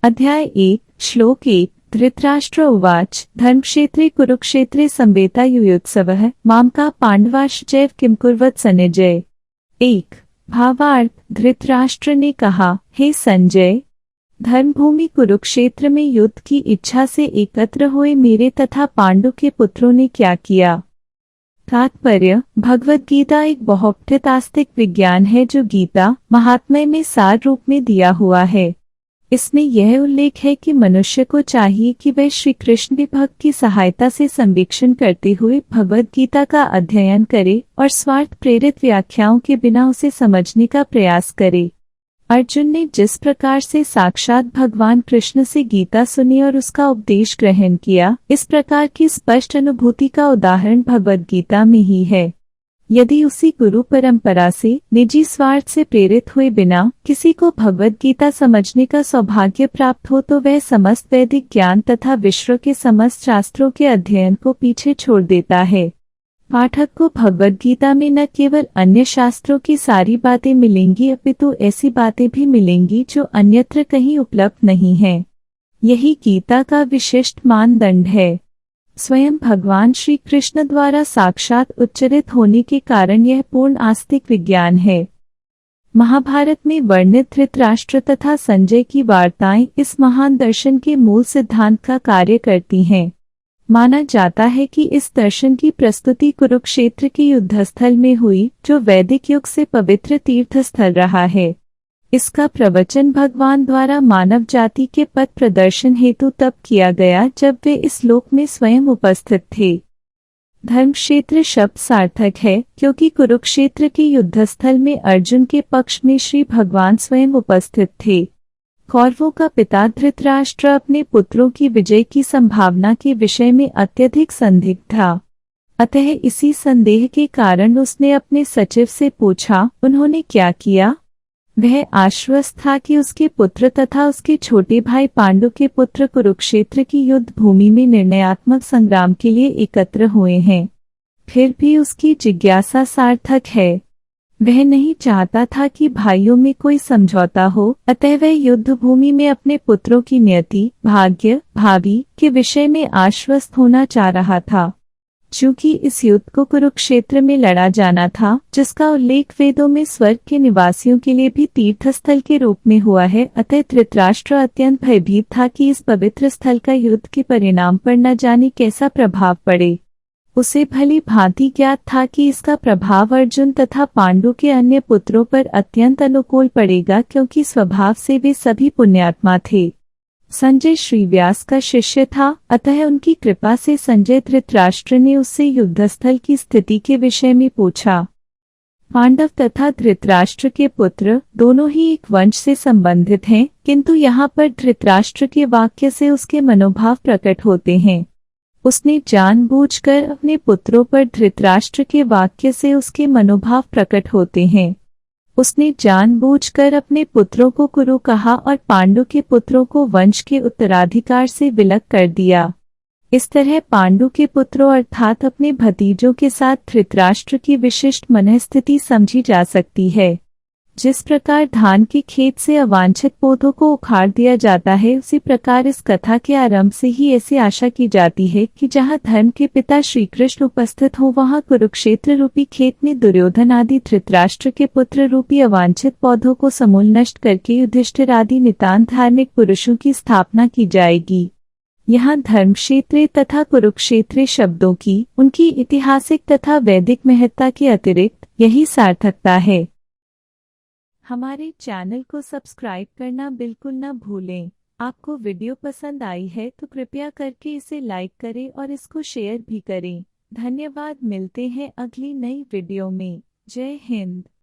अध्याय 1 श्लोक 1 धृतराष्ट्र उवाच धर्मक्षेत्रे कुरुक्षेत्रे संवेता युयोत्सवः मामका पांडवाश्चैव किम कुर्वत संजय। 1 भावार्थ धृतराष्ट्र ने कहा, हे संजय, धर्मभूमि कुरुक्षेत्र में युद्ध की इच्छा से एकत्र हुए मेरे तथा पांडु के पुत्रों ने क्या किया। तात्पर्य, भगवद गीता एक बहुपठित आस्तिक विज्ञान है जो गीता महात्म्य में सार रूप में दिया हुआ है। इसमें यह उल्लेख है कि मनुष्य को चाहिए कि वह श्री कृष्ण के भक्त की सहायता से संवीक्षण करते हुए भगवद गीता का अध्ययन करे और स्वार्थ प्रेरित व्याख्याओं के बिना उसे समझने का प्रयास करे। अर्जुन ने जिस प्रकार से साक्षात भगवान कृष्ण से गीता सुनी और उसका उपदेश ग्रहण किया, इस प्रकार की स्पष्ट अनुभूति का उदाहरण भगवद गीता में ही है। यदि उसी गुरु परंपरा से निजी स्वार्थ से प्रेरित हुए बिना किसी को भगवद गीता समझने का सौभाग्य प्राप्त हो तो वह समस्त वैदिक ज्ञान तथा विश्व के समस्त शास्त्रों के अध्ययन को पीछे छोड़ देता है। पाठक को भगवद गीता में न केवल अन्य शास्त्रों की सारी बातें मिलेंगी अपितु ऐसी बातें भी मिलेंगी जो अन्यत्र कहीं उपलब्ध नहीं है। यही गीता का विशिष्ट मानदंड है। स्वयं भगवान श्री कृष्ण द्वारा साक्षात उच्चरित होने के कारण यह पूर्ण आस्तिक विज्ञान है। महाभारत में वर्णित धृतराष्ट्र तथा संजय की वार्ताएं इस महान दर्शन के मूल सिद्धांत का कार्य करती हैं। माना जाता है कि इस दर्शन की प्रस्तुति कुरुक्षेत्र के युद्धस्थल में हुई, जो वैदिक युग से पवित्र तीर्थस्थल रहा है। इसका प्रवचन भगवान द्वारा मानव जाति के पथ प्रदर्शन हेतु तब किया गया जब वे इस लोक में स्वयं उपस्थित थे। धर्मक्षेत्र शब्द सार्थक है क्योंकि कुरुक्षेत्र के युद्धस्थल में अर्जुन के पक्ष में श्री भगवान स्वयं उपस्थित थे। कौरवों का पिता धृतराष्ट्र अपने पुत्रों की विजय की संभावना के विषय में अत्यधिक संदिग्ध था। अतः इसी संदेह के कारण उसने अपने सचिव से पूछा, उन्होंने क्या किया। वह आश्वस्त था कि उसके पुत्र तथा उसके छोटे भाई पांडु के पुत्र कुरुक्षेत्र की युद्ध भूमि में निर्णयात्मक संग्राम के लिए एकत्र हुए हैं। फिर भी उसकी जिज्ञासा सार्थक है। वह नहीं चाहता था कि भाइयों में कोई समझौता हो, अतः वह युद्ध भूमि में अपने पुत्रों की नियति, भाग्य, भावी के विषय में आश्वस्त होना चाह रहा था। चूंकि इस युद्ध को कुरुक्षेत्र में लड़ा जाना था, जिसका उल्लेख वेदों में स्वर्ग के निवासियों के लिए भी तीर्थस्थल के रूप में हुआ है, अतः धृतराष्ट्र अत्यंत भयभीत था कि इस पवित्र स्थल का युद्ध के परिणाम पर न जाने कैसा प्रभाव पड़े। उसे भली भांति ज्ञात था कि इसका प्रभाव अर्जुन तथा पांडु के अन्य पुत्रों पर अत्यंत अनुकूल पड़ेगा, क्योंकि स्वभाव से वे सभी पुण्यात्मा थे। संजय श्री व्यास का शिष्य था, अतः उनकी कृपा से संजय धृतराष्ट्र ने उससे युद्धस्थल की स्थिति के विषय में पूछा। पांडव तथा धृतराष्ट्र के पुत्र दोनों ही एक वंश से संबंधित हैं, किंतु यहाँ पर धृतराष्ट्र के वाक्य से उसके मनोभाव प्रकट होते हैं। उसने जानबूझकर अपने पुत्रों पर धृतराष्ट्र के वाक्य से उसके मनोभाव प्रकट होते हैं। उसने जानबूझकर अपने पुत्रों को कुरु कहा और पांडु के पुत्रों को वंश के उत्तराधिकार से विलग कर दिया। इस तरह पांडु के पुत्रों अर्थात अपने भतीजों के साथ धृतराष्ट्र की विशिष्ट मनःस्थिति समझी जा सकती है। जिस प्रकार धान के खेत से अवांछित पौधों को उखाड़ दिया जाता है, उसी प्रकार इस कथा के आरंभ से ही ऐसी आशा की जाती है कि जहां धर्म के पिता श्री कृष्ण उपस्थित हो, वहां कुरुक्षेत्र रूपी खेत में दुर्योधन आदि धृतराष्ट्र के पुत्र रूपी अवांछित पौधों को समूल नष्ट करके युधिष्ठिर आदि नितांत धार्मिक पुरुषों की स्थापना की जाएगी। यहाँ धर्मक्षेत्रे तथा कुरुक्षेत्रे शब्दों की उनकी ऐतिहासिक तथा वैदिक महत्ता के अतिरिक्त यही सार्थकता है। हमारे चैनल को सब्सक्राइब करना बिल्कुल न भूलें। आपको वीडियो पसंद आई है तो कृपया करके इसे लाइक करें और इसको शेयर भी करें। धन्यवाद। मिलते हैं अगली नई वीडियो में। जय हिंद।